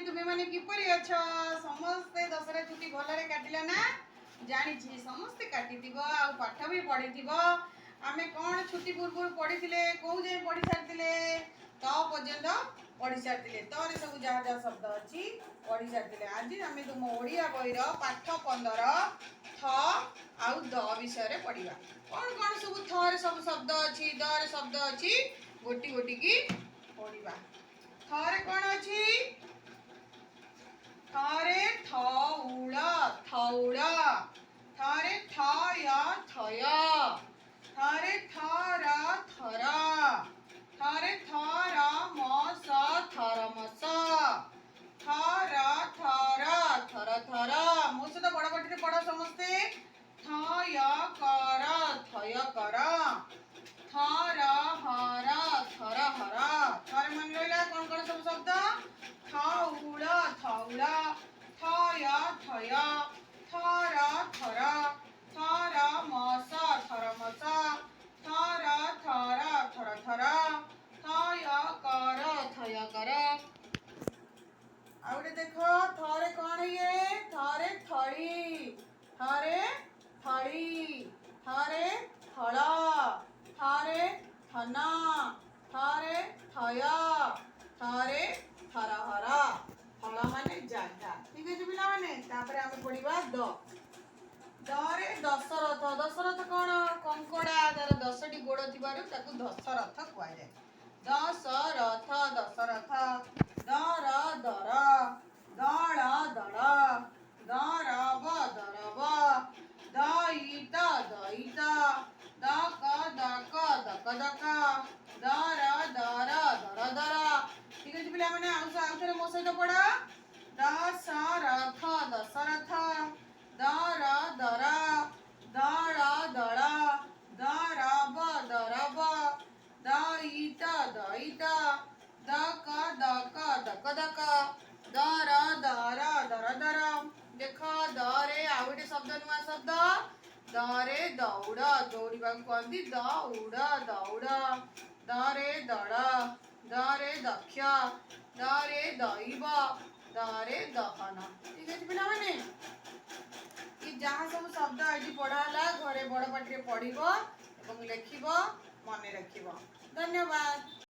तुमे माने किपरि अछ समस्ते दशरा छुट्टी भलरे काटिला ना जानी समस्ते काटिथिबो आ पाठ भी पढ़िथिबो आमे कोन छुट्टी पूर्व पढ़िथिले को जे पढ़ि सारथिले त पर्यंत पढ़ि सारथिले तरे सब जहा जहा शब्द अछि पढ़ि सारथिले आज आमे तुम ओडिया बहिर पाठ 15 थ आउ द विषय रे पढ़िबा कोन कोन सब थ रे सब शब्द अछि द रे शब्द अछि गोटी गोटी की पढ़िबा थ रे कोन अछि थारे थौड़ थौड़ थारे थय थय थारे थर थर थारे थर मस थरमस थर थर थर थर मो सहित बड़ पाटी पढ़ समस्ते थय कर थय कर थर हर थर हर थर मन रहा कौन कौन सब शब्द थौड़ थौड़ थय थय थर थर थर मस थरमस थर थर थर थर थय कर आउटे देखो थरे कौन है थरे थड़ी थरे थड़ी थरे थड़ थरे थना थरे थय थरे थरहर थड़ माने जागा ठीक है पिला माने तापर आमे पढ़िबा दरे दशरथ दशरथ कौन कंकड़ा तार 10टी गोड़ थिबारु ताकू दशरथ कुआ जाय दशरथ दशरथ दर दर दड़ दड़ दरब दरब दईत दईत दक दक दक दक दर दर दर दर ठीक है पिला माने आउ थे मो सहित पढ़ दशरथ दशरथ दर दर दड़ दड़ दरब दरब दईत दईत दक दक दक दक दर दर दर दर देख दरे आउटे शब्द नुआ शब्द दरे दौड़ दौड़ा कहती दौड़ दौड़ दरे दड़ दरे दक्ष दरे दैव दरे दहन ठीक है पिला माने जहाँ सब शब्द आज पढ़ाला घरे बड़ पाटी पढ़ एवं लिख मन रख धन्यवाद।